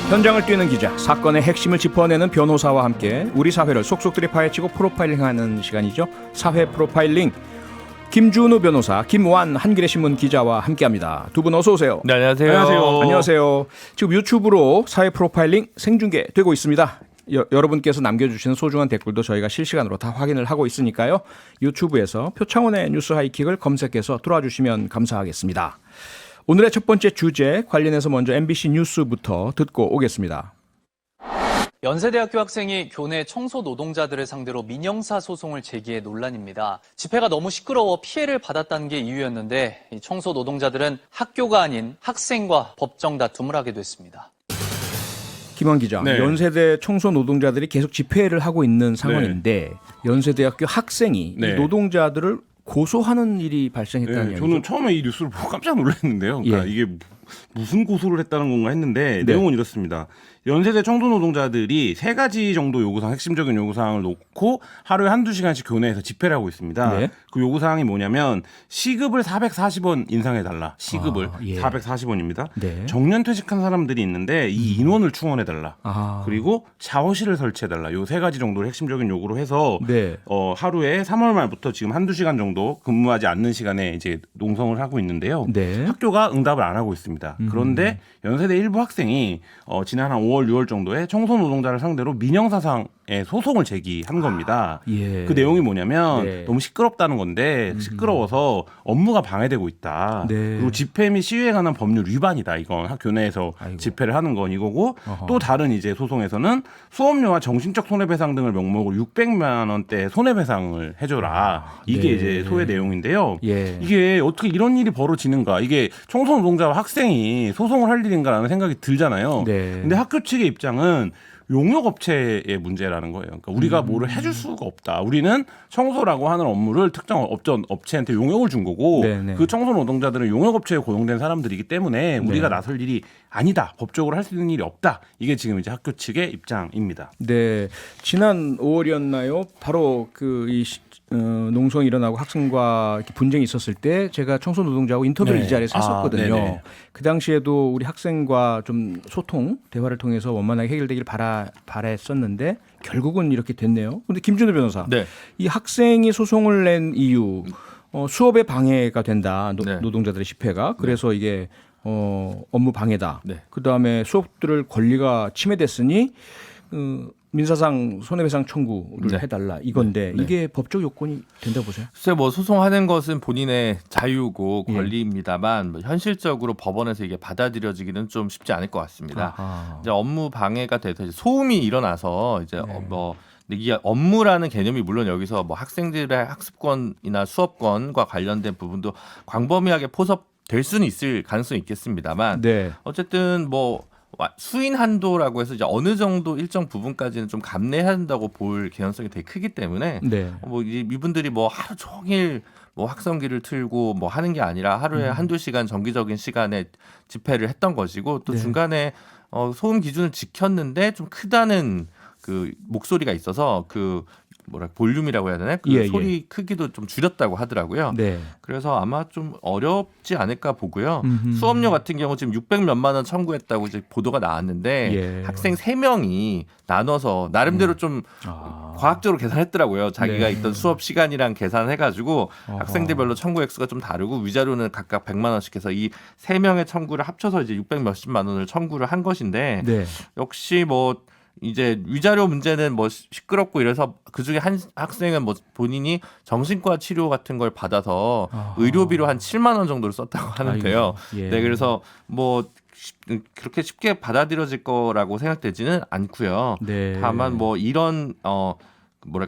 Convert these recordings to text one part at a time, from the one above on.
현장을 뛰는 기자, 사건의 핵심을 짚어내는 변호사와 함께 우리 사회를 속속들이 파헤치고 프로파일링하는 시간이죠. 사회 프로파일링. 김준우 변호사, 김완 한겨레신문 기자와 함께합니다. 두 분 어서 오세요. 네, 안녕하세요. 안녕하세요. 지금 유튜브로 사회 프로파일링 생중계되고 있습니다. 여러분께서 남겨주시는 소중한 댓글도 저희가 실시간으로 다 확인을 하고 있으니까요. 유튜브에서 표창원의 뉴스 하이킥을 검색해서 들어와 주시면 감사하겠습니다. 오늘의 첫 번째 주제 관련해서 먼저 MBC 뉴스부터 듣고 오겠습니다. 연세대학교 학생이 교내 청소 노동자들을 상대로 민형사 소송을 제기해 논란입니다. 집회가 너무 시끄러워 피해를 받았다는 게 이유였는데 이 청소 노동자들은 학교가 아닌 학생과 법정 다툼을 하게 됐습니다. 김환 기자, 네. 연세대 청소 노동자들이 계속 집회를 하고 있는 상황인데 연세대학교 학생이 이 노동자들을 고소하는 일이 발생했다는 얘기죠. 저는 처음에 이 뉴스를 보고 깜짝 놀랐는데요. 그러니까 이게 무슨 고소를 했다는 건가 했는데 내용은 이렇습니다. 연세대 청소 노동자들이 3가지 정도 요구사항, 핵심적인 요구사항을 놓고 하루에 한두 시간씩 교내에서 집회를 하고 있습니다. 네. 그 요구사항이 뭐냐면 시급을 440원 인상해달라. 시급을 440원입니다. 네. 정년퇴직한 사람들이 있는데 이 인원을 충원해달라. 그리고 샤워실을 설치해달라. 요 3가지 정도를 핵심적인 요구로 해서 하루에 3월 말부터 지금 한두 시간 정도 근무하지 않는 시간에 이제 농성을 하고 있는데요. 학교가 응답을 안 하고 있습니다. 그런데 연세대 일부 학생이 지난 한 5월, 6월 정도에 청소 노동자를 상대로 민형사상의 소송을 제기한 겁니다. 그 내용이 뭐냐면 너무 시끄럽다는 건데 시끄러워서 업무가 방해되고 있다. 그리고 집회 및 시위에 관한 법률 위반이다. 이건 학교 내에서 집회를 하는 건 이거고 또 다른 이제 소송에서는 수업료와 정신적 손해배상 등을 명목으로 600만 원대 손해배상을 해줘라. 이게 이제 소의 내용인데요. 이게 어떻게 이런 일이 벌어지는가? 이게 청소 노동자와 학생이 소송을 할 일인가라는 생각이 들잖아요. 근데 학교 측의 입장은 용역업체의 문제라는 거예요. 그러니까 우리가 뭐를 해줄 수가 없다. 우리는 청소라고 하는 업무를 특정 업체한테 용역을 준 거고 그 청소 노동자들은 용역업체에 고용된 사람들이기 때문에 우리가 나설 일이 아니다. 법적으로 할 수 있는 일이 없다. 이게 지금 이제 학교 측의 입장입니다. 네, 지난 5월이었나요? 바로 농성이 일어나고 학생과 분쟁이 있었을 때 제가 청소 노동자하고 인터뷰를 이 자리에서 했었거든요. 그 당시에도 우리 학생과 좀 소통, 대화를 통해서 원만하게 해결되길 바랬었는데 결국은 이렇게 됐네요. 그런데 김준우 변호사, 이 학생이 소송을 낸 이유, 수업에 방해가 된다. 노동자들의 집회가. 그래서 이게 업무 방해다. 그다음에 수업들을 권리가 침해됐으니 민사상 손해배상 청구를 해달라 이건데 이게 법적 요건이 된다고 보세요? 글쎄 뭐 소송하는 것은 본인의 자유고 권리입니다만 뭐 현실적으로 법원에서 이게 받아들여지기는 좀 쉽지 않을 것 같습니다. 이제 업무 방해가 돼서 이제 소음이 일어나서 이제 이게 업무라는 개념이 물론 여기서 뭐 학생들의 학습권이나 수업권과 관련된 부분도 광범위하게 포섭될 수는 있을 가능성이 있겠습니다만 어쨌든 뭐 수인 한도라고 해서 이제 어느 정도 일정 부분까지는 좀 감내해야 한다고 볼 개연성이 되게 크기 때문에 뭐 이분들이 뭐 하루 종일 뭐 확성기를 틀고 뭐 하는 게 아니라 하루에 한두 시간 정기적인 시간에 집회를 했던 것이고 또 중간에 소음 기준을 지켰는데 좀 크다는 그 목소리가 있어서 볼륨이라고 해야 되나? 소리 크기도 좀 줄였다고 하더라고요. 그래서 아마 좀 어렵지 않을까 보고요. 수업료 같은 경우 지금 600 몇만 원 청구했다고 이제 보도가 나왔는데 학생 3명이 나눠서 나름대로 좀 과학적으로 계산했더라고요. 자기가 있던 수업 시간이랑 계산해가지고 학생들별로 청구 액수가 좀 다르고 위자료는 각각 100만 원씩 해서 이 3명의 청구를 합쳐서 이제 600 몇십만 원을 청구를 한 것인데 역시 뭐 이제 위자료 문제는 뭐 시끄럽고 이래서 그중에 한 학생은 뭐 본인이 정신과 치료 같은 걸 받아서 의료비로 한 7만 원 정도를 썼다고 하는데요. 그래서 뭐 그렇게 쉽게 받아들여질 거라고 생각되지는 않고요. 다만 뭐 이런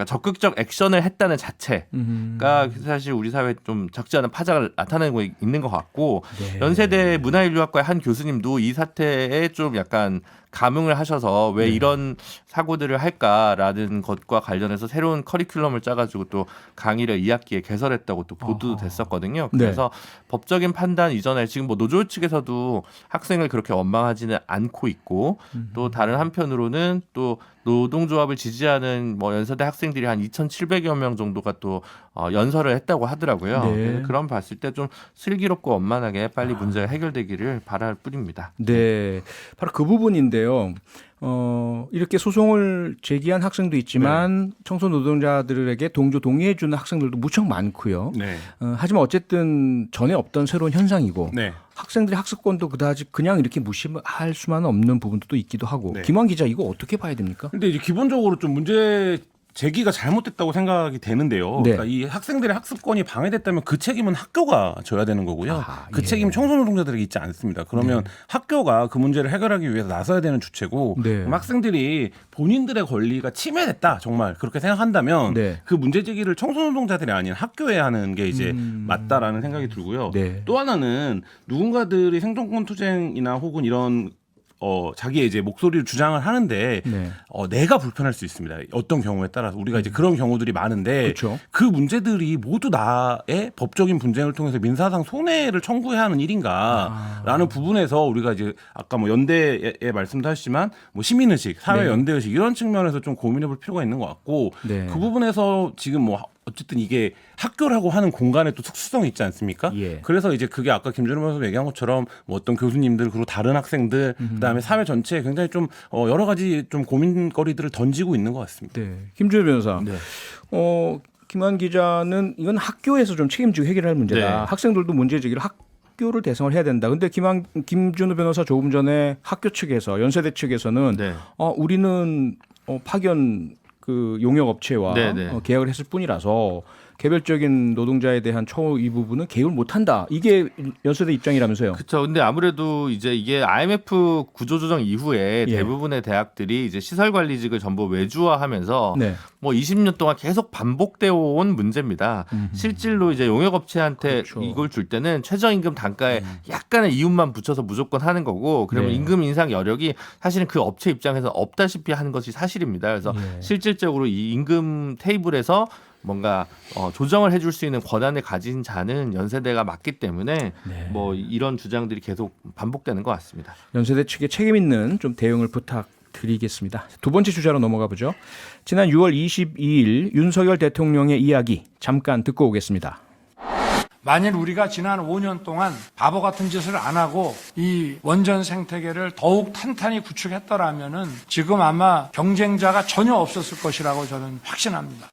적극적 액션을 했다는 자체가 사실 우리 사회에 좀 적지 않은 파장을 나타내고 있는 것 같고 연세대 문화인류학과의 한 교수님도 이 사태에 좀 약간 감흥을 하셔서 왜 이런 사고들을 할까라는 것과 관련해서 새로운 커리큘럼을 짜가지고 또 강의를 2학기에 개설했다고 또 보도도 됐었거든요. 그래서 법적인 판단 이전에 지금 뭐 노조 측에서도 학생을 그렇게 원망하지는 않고 있고 또 다른 한편으로는 또 노동조합을 지지하는 뭐 연세대 학생들이 한 2,700여 명 정도가 또 연설을 했다고 하더라고요. 네. 그런 봤을 때 좀 슬기롭고 원만하게 빨리 문제가 해결되기를 바랄 뿐입니다. 네, 바로 그 부분인데요. 이렇게 소송을 제기한 학생도 있지만 청소 노동자들에게 동조 동의해주는 학생들도 무척 많고요. 네. 하지만 어쨌든 전에 없던 새로운 현상이고 네. 학생들의 학습권도 그다지 그냥 이렇게 무시할 수만은 없는 부분도 또 있기도 하고. 네. 김환 기자, 이거 어떻게 봐야 됩니까? 근데 이제 기본적으로 좀 문제 제기가 잘못됐다고 생각이 되는데요. 네. 그러니까 이 학생들의 학습권이 방해됐다면 그 책임은 학교가 져야 되는 거고요. 그 예. 책임 청소노동자들에게 있지 않습니다. 그러면 학교가 그 문제를 해결하기 위해서 나서야 되는 주체고 네. 그럼 학생들이 본인들의 권리가 침해됐다 정말 그렇게 생각한다면 네. 그 문제 제기를 청소노동자들이 아닌 학교에 하는 게 이제 맞다라는 생각이 들고요. 네. 또 하나는 누군가들이 생존권 투쟁이나 혹은 이런 자기의 이제 목소리를 주장을 하는데 네. 내가 불편할 수 있습니다. 어떤 경우에 따라서 우리가 이제 그런 경우들이 많은데 그렇죠. 그 문제들이 모두 나의 법적인 분쟁을 통해서 민사상 손해를 청구해야 하는 일인가라는 부분에서 우리가 이제 아까 뭐 연대의 말씀도 하셨지만 뭐 시민의식, 사회 네. 연대의식 이런 측면에서 좀 고민해볼 필요가 있는 것 같고 네. 그 부분에서 지금 뭐 어쨌든 이게 학교라고 하는 공간에 또 특수성이 있지 않습니까? 예. 그래서 이제 그게 아까 김준호 변호사 얘기한 것처럼 뭐 어떤 교수님들 그리고 다른 학생들 그다음에 사회 전체에 굉장히 좀 여러 가지 좀 고민거리들을 던지고 있는 것 같습니다. 네. 김준호 변호사. 네. 김환 기자는 이건 학교에서 좀 책임지고 해결할 문제다. 네. 학생들도 문제 제기를 학교를 대상을 해야 된다. 근데 김준호 변호사 조금 전에 학교 측에서 연세대 측에서는 네. 우리는 파견 그 용역 업체와 네, 네. 계약을 했을 뿐이라서 개별적인 노동자에 대한 처우 이 부분은 개입을 못한다. 이게 연세대 입장이라면서요. 그렇죠. 근데 아무래도 이제 이게 IMF 구조조정 이후에 예. 대부분의 대학들이 이제 시설관리직을 전부 외주화하면서 네. 뭐 20년 동안 계속 반복되어 온 문제입니다. 실질로 이제 용역업체한테 그렇죠. 이걸 줄 때는 최저임금 단가에 약간의 이윤만 붙여서 무조건 하는 거고 그러면 네. 임금 인상 여력이 사실은 그 업체 입장에서 없다시피 하는 것이 사실입니다. 그래서 예. 실질적으로 이 임금 테이블에서 뭔가 조정을 해줄 수 있는 권한을 가진 자는 연세대가 맞기 때문에 네. 뭐 이런 주장들이 계속 반복되는 것 같습니다. 연세대 측에 책임 있는 좀 대응을 부탁드리겠습니다. 두 번째 주자로 넘어가 보죠. 지난 6월 22일 윤석열 대통령의 이야기 잠깐 듣고 오겠습니다. 만일 우리가 지난 5년 동안 바보 같은 짓을 안 하고 이 원전 생태계를 더욱 탄탄히 구축했더라면은 지금 아마 경쟁자가 전혀 없었을 것이라고 저는 확신합니다.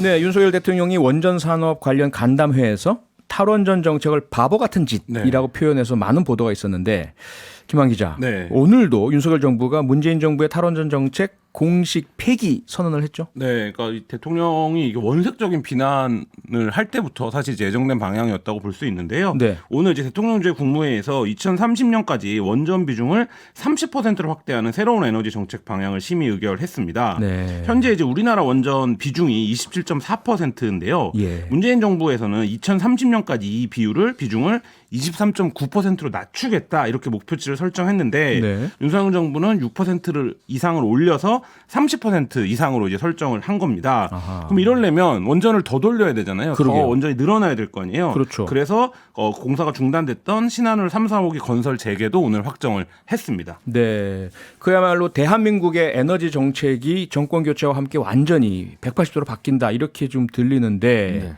네, 윤석열 대통령이 원전 산업 관련 간담회에서 탈원전 정책을 바보 같은 짓이라고 표현해서 많은 보도가 있었는데 김환 기자, 네. 오늘도 윤석열 정부가 문재인 정부의 탈원전 정책 공식 폐기 선언을 했죠. 네, 그러니까 이 대통령이 이게 원색적인 비난을 할 때부터 사실 이제 예정된 방향이었다고 볼 수 있는데요. 네. 오늘 이제 대통령제 국무회의에서 2030년까지 원전 비중을 30%로 확대하는 새로운 에너지 정책 방향을 심의 의결했습니다. 네. 현재 이제 우리나라 원전 비중이 27.4%인데요. 예. 문재인 정부에서는 2030년까지 이 비중을 23.9%로 낮추겠다 이렇게 목표치를 설정했는데 네. 윤석열 정부는 6%를 이상을 올려서 30% 이상으로 이제 설정을 한 겁니다. 아하. 그럼 이러려면 원전을 더 돌려야 되잖아요. 그러게요. 더 원전이 늘어나야 될 거 아니에요. 그렇죠. 그래서 공사가 중단됐던 신한울 3, 4호기 건설 재개도 오늘 확정을 했습니다. 네, 그야말로 대한민국의 에너지 정책이 정권 교체와 함께 완전히 180도로 바뀐다 이렇게 좀 들리는데 네.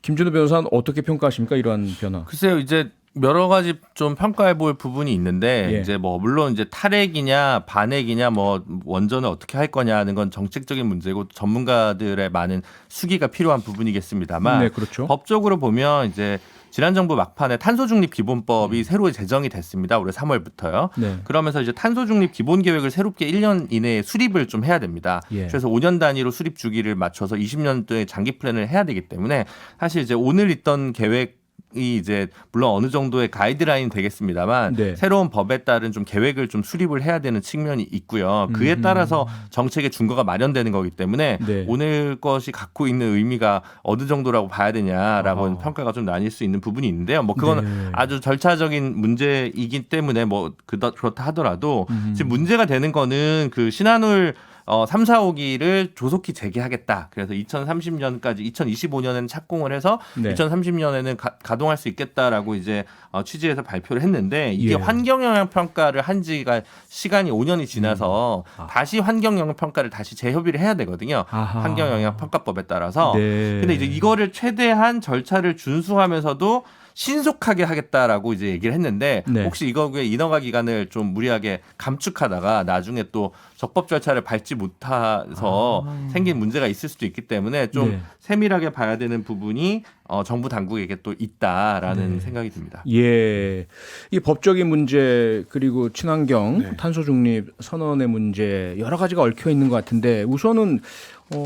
김준호 변호사는 어떻게 평가하십니까 이러한 변화? 글쎄요, 이제 여러 가지 좀 평가해 볼 부분이 있는데 예. 이제 뭐 물론 이제 탈핵이냐 반핵이냐 뭐 원전을 어떻게 할 거냐는 건 정책적인 문제고 전문가들의 많은 수기가 필요한 부분이겠습니다만 네, 그렇죠. 법적으로 보면 이제 지난 정부 막판에 탄소중립 기본법이 새로 제정이 됐습니다. 올해 3월부터요. 네. 그러면서 이제 탄소중립 기본계획을 새롭게 1년 이내에 수립을 좀 해야 됩니다. 예. 그래서 5년 단위로 수립 주기를 맞춰서 20년도에 장기 플랜을 해야 되기 때문에 사실 이제 오늘 있던 계획 이 이제 물론 어느 정도의 가이드라인 되겠습니다만 네. 새로운 법에 따른 좀 계획을 좀 수립을 해야 되는 측면이 있고요. 그에 따라서 정책의 준거가 마련되는 거기 때문에 네. 오늘 것이 갖고 있는 의미가 어느 정도라고 봐야 되냐라고 평가가 좀 나뉠 수 있는 부분이 있는데요. 뭐 그건 네. 아주 절차적인 문제이기 때문에 뭐 그렇다 하더라도 지금 문제가 되는 거는 그 신한울 3, 4호기를 조속히 재개하겠다. 그래서 2030년까지 2025년에는 착공을 해서 네. 2030년에는 가동할 수 있겠다라고 이제 취지에서 발표를 했는데 이게 예. 환경 영향 평가를 한 지가 시간이 5년이 지나서 다시 환경 영향 평가를 다시 재협의를 해야 되거든요. 아하. 환경 영향 평가법에 따라서. 네. 근데 이제 이거를 최대한 절차를 준수하면서도 신속하게 하겠다라고 이제 얘기를 했는데 네. 혹시 이거의 인허가 기간을 좀 무리하게 감축하다가 나중에 또 적법 절차를 밟지 못해서 생긴 문제가 있을 수도 있기 때문에 좀 네. 세밀하게 봐야 되는 부분이 정부 당국에게 또 있다라는 생각이 듭니다. 예, 이 법적인 문제 그리고 친환경, 네. 탄소 중립 선언의 문제 여러 가지가 얽혀 있는 것 같은데 우선은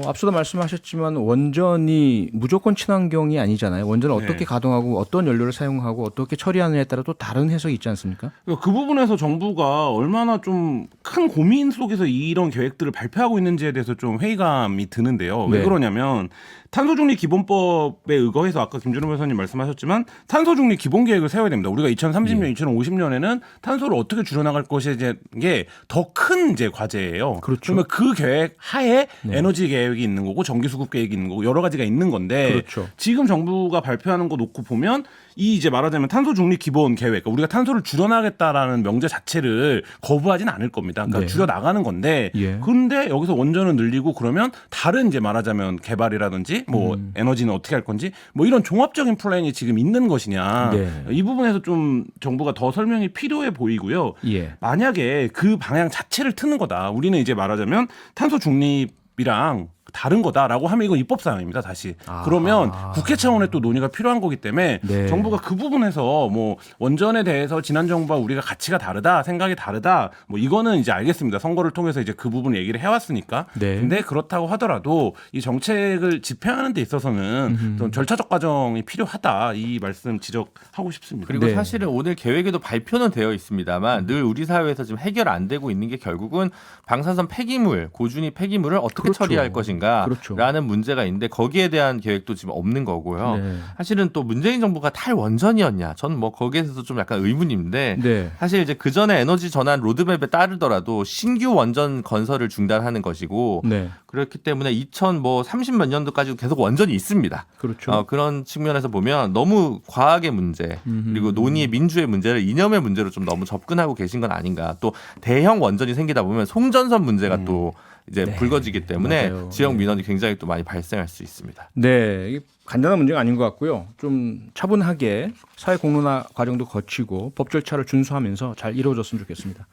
앞서도 말씀하셨지만 원전이 무조건 친환경이 아니잖아요. 원전을 네. 어떻게 가동하고 어떤 연료를 사용하고 어떻게 처리하느냐에 따라 또 다른 해석이 있지 않습니까? 그 부분에서 정부가 얼마나 좀 큰 고민 속에서 이런 계획들을 발표하고 있는지에 대해서 좀 회의감이 드는데요. 왜 네. 그러냐면 탄소중립 기본법에 의거해서 아까 김준호 변호사님 말씀하셨지만 탄소중립 기본계획을 세워야 됩니다. 우리가 2030년, 2050년에는 탄소를 어떻게 줄여나갈 것이게 더 큰 이제 과제예요. 그렇죠. 그러면 그 계획 하에 네. 에너지 계획이 있는 거고 전기수급 계획이 있는 거고 여러 가지가 있는 건데 그렇죠. 지금 정부가 발표하는 거 놓고 보면 이 이제 말하자면 탄소 중립 기본 계획, 그러니까 우리가 탄소를 줄여나가겠다라는 명제 자체를 거부하지는 않을 겁니다. 그러니까 네. 줄여 나가는 건데, 예. 근데 여기서 원전을 늘리고 그러면 다른 이제 말하자면 개발이라든지 뭐 에너지는 어떻게 할 건지 뭐 이런 종합적인 플랜이 지금 있는 것이냐 네. 이 부분에서 좀 정부가 더 설명이 필요해 보이고요. 예. 만약에 그 방향 자체를 트는 거다. 우리는 이제 말하자면 탄소 중립이랑 다른 거다라고 하면 이건 입법 사항입니다. 다시 그러면 국회 차원의 또 논의가 필요한 거기 때문에 네. 정부가 그 부분에서 뭐 원전에 대해서 지난 정부와 우리가 가치가 다르다, 생각이 다르다, 뭐 이거는 이제 알겠습니다. 선거를 통해서 이제 그 부분 얘기를 해왔으니까. 네. 근데 그렇다고 하더라도 이 정책을 집행하는 데 있어서는 좀 절차적 과정이 필요하다, 이 말씀 지적하고 싶습니다. 그리고 네. 사실은 오늘 계획에도 발표는 되어 있습니다만 늘 우리 사회에서 지금 해결 안 되고 있는 게 결국은 방사선 폐기물, 고준위 폐기물을 어떻게 그렇죠. 처리할 것인가 그렇죠. 라는 문제가 있는데 거기에 대한 계획도 지금 없는 거고요. 네. 사실은 또 문재인 정부가 탈원전이었냐? 저는 뭐 거기에서도 좀 약간 의문인데 네. 사실 이제 그 전에 에너지 전환 로드맵에 따르더라도 신규 원전 건설을 중단하는 것이고 네. 그렇기 때문에 2030몇 년도까지 계속 원전이 있습니다. 그렇죠. 그런 측면에서 보면 너무 과학의 문제 그리고 논의의 민주의 문제를 이념의 문제로 좀 너무 접근하고 계신 건 아닌가. 또 대형 원전이 생기다 보면 송전선 문제가 또 이제 네. 불거지기 때문에 맞아요. 지역 민원이 굉장히 또 많이 발생할 수 있습니다. 네, 이게 간단한 문제가 아닌 것 같고요. 좀 차분하게 사회 공론화 과정도 거치고 법 절차를 준수하면서 잘 이루어졌으면 좋겠습니다.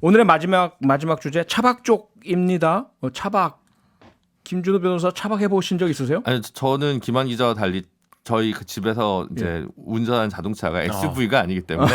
오늘의 마지막 주제 차박 쪽입니다. 차박. 김준호 변호사 차박 해보신 적 있으세요? 아니, 저는 김한 기자와 달리 저희 그 집에서 이제 운전하는 자동차가 SUV가 아니기 때문에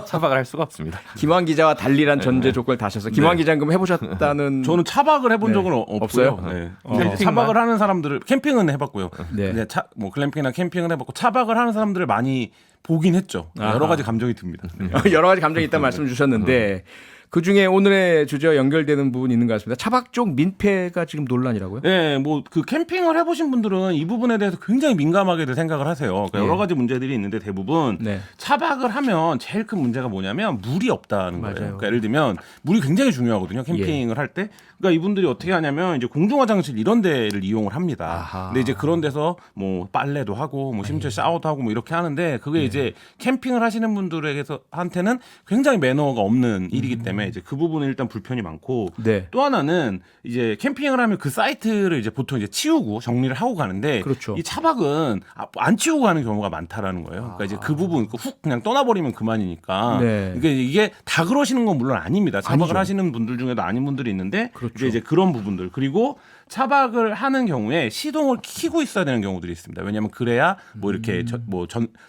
차박을 할 수가 없습니다. 김환 기자와 달리란 전제 네. 조건을 다셔서 김환 기자는 그럼 해보셨다는 저는 차박을 해본 네. 적은 없어요? 없고요. 네. 캠핑만? 차박을 하는 사람들을 캠핑은 해봤고요. 네. 근데 뭐 글램핑이나 캠핑은 해봤고 차박을 하는 사람들을 많이 보긴 했죠. 아하. 여러 가지 감정이 듭니다. 네. 여러 가지 감정이 있다는 말씀을 주셨는데 그중에 오늘의 주제와 연결되는 부분이 있는 것 같습니다. 차박 쪽 민폐가 지금 논란이라고요? 네, 뭐 그 캠핑을 해보신 분들은 이 부분에 대해서 굉장히 민감하게들 생각을 하세요. 그러니까 예. 여러 가지 문제들이 있는데 대부분 네. 차박을 하면 제일 큰 문제가 뭐냐면 물이 없다는 거예요. 맞아요. 그러니까 예를 들면 물이 굉장히 중요하거든요. 캠핑을 할 때. 그러니까 이분들이 어떻게 하냐면 이제 공중 화장실 이런 데를 이용을 합니다. 아하. 근데 이제 그런 데서 뭐 빨래도 하고 뭐 심지어 샤워도 하고 뭐 이렇게 하는데 그게 이제 캠핑을 하시는 분들에게서한테는 굉장히 매너가 없는 일이기 때문에 이제 그 부분은 일단 불편이 많고 네. 또 하나는 이제 캠핑을 하면 그 사이트를 이제 보통 이제 치우고 정리를 하고 가는데 그렇죠. 이 차박은 안 치우고 가는 경우가 많다라는 거예요. 그러니까 이제 그 부분 훅 그냥 떠나버리면 그만이니까. 네. 이게 다 그러시는 건 물론 아닙니다. 차박을 아니죠. 하시는 분들 중에도 아닌 분들이 있는데 그렇죠. 이제 그런 부분들 그리고 차박을 하는 경우에 시동을 켜고 있어야 되는 경우들이 있습니다. 왜냐하면 그래야 뭐 이렇게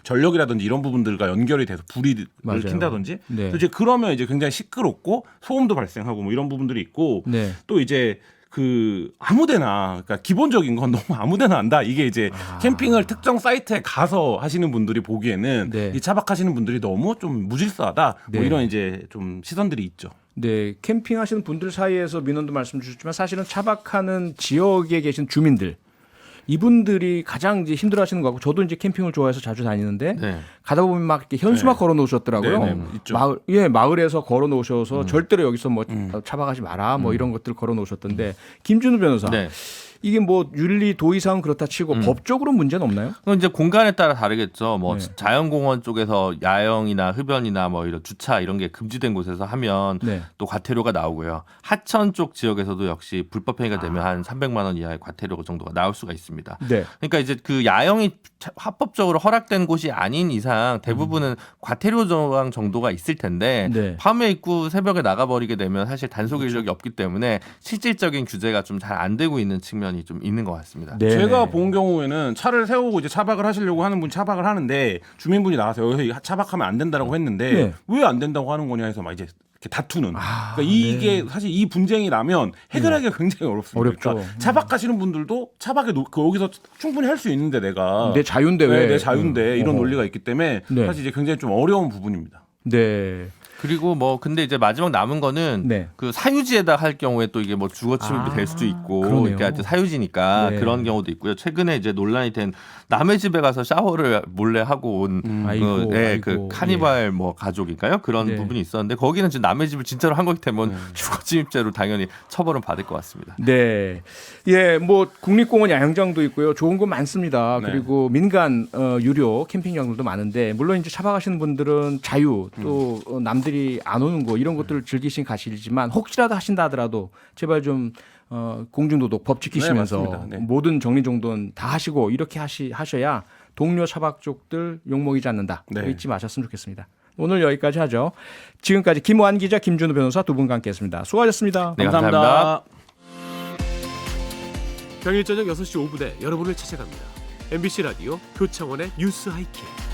전력이라든지 이런 부분들과 연결이 돼서 불이 맞아요. 킨다든지 네. 또 이제 그러면 이제 굉장히 시끄럽고 소음도 발생하고 뭐 이런 부분들이 있고 네. 또 이제 그 아무데나 그러니까 기본적인 건 너무 아무데나 한다. 이게 이제 캠핑을 특정 사이트에 가서 하시는 분들이 보기에는 네. 이 차박하시는 분들이 너무 좀 무질서하다. 네. 뭐 이런 이제 좀 시선들이 있죠. 네, 캠핑하시는 분들 사이에서 민원도 말씀 주셨지만 사실은 차박하는 지역에 계신 주민들 이분들이 가장 이제 힘들어하시는 거 같고 저도 이제 캠핑을 좋아해서 자주 다니는데 네. 가다 보면 막 이렇게 현수막 걸어 놓으셨더라고요. 네, 네, 있죠. 마을에서 걸어 놓으셔서 절대로 여기서 뭐 차박하지 마라 뭐 이런 것들 걸어 놓으셨던데 김준우 변호사. 네. 이게 뭐 윤리 도의상 그렇다 치고 법적으로 문제는 없나요? 그건 이제 공간에 따라 다르겠죠. 뭐 네. 자연공원 쪽에서 야영이나 흡연이나 뭐 이런 주차 이런 게 금지된 곳에서 하면 네. 또 과태료가 나오고요. 하천 쪽 지역에서도 역시 불법 행위가 되면 한 300만 원 이하의 과태료 정도가 나올 수가 있습니다. 네. 그러니까 이제 그 야영이 합법적으로 허락된 곳이 아닌 이상 대부분은 과태료 조항 정도가 있을 텐데 네. 밤에 입고 새벽에 나가버리게 되면 사실 단속 인력이 없기 때문에 실질적인 규제가 좀 잘 안 되고 있는 측면이 좀 있는 것 같습니다. 네. 제가 본 경우에는 차를 세우고 이제 차박을 하시려고 하는 분 차박을 하는데 주민분이 나가서 여기서 차박하면 안 된다라고 했는데 네. 왜 안 된다고 하는 거냐 해서 막 이제 이렇게 다투는. 그러니까 이게 사실 이 분쟁이 나면 해결하기가 굉장히 어렵습니다. 어렵죠. 그러니까 차박하시는 분들도 차박에 거기서 충분히 할 수 있는데 내가 내 자유인데 왜? 내 자유인데 이런 어허. 논리가 있기 때문에 네. 사실 이제 굉장히 좀 어려운 부분입니다. 네. 그리고 뭐 근데 이제 마지막 남은 거는 네. 그 사유지에다 할 경우에 또 이게 뭐 주거 침입이 될 수도 있고 그러네요. 그러니까 사유지니까 네. 그런 경우도 있고요. 최근에 이제 논란이 된 남의 집에 가서 샤워를 몰래 하고 온 아이고, 네, 아이고, 그 카니발 뭐 가족인가요? 그런 네. 부분이 있었는데 거기는 지금 남의 집을 진짜로 한 거기 때문에 주거 침입죄로 당연히 처벌은 받을 것 같습니다. 네. 예, 뭐 국립공원 야영장도 있고요. 좋은 거 많습니다. 네. 그리고 민간 유료 캠핑장들도 많은데 물론 이제 차박하시는 분들은 자유 또 남들이 안 오는 거 이런 것들을 즐기신 가시지만 혹시라도 하신다 하더라도 제발 좀 공중도덕 법 지키시면서 네, 맞습니다. 네. 모든 정리정돈 다 하시고 이렇게 하셔야 동료 차박족들 욕먹이지 않는다. 네. 잊지 마셨으면 좋겠습니다. 오늘 여기까지 하죠. 지금까지 김호한 기자, 김준우 변호사 두 분과 함께했습니다. 수고하셨습니다. 네, 감사합니다. 평일 저녁 6시 5분에 여러분을 찾아갑니다. MBC 라디오 표창원의 뉴스 하이킥.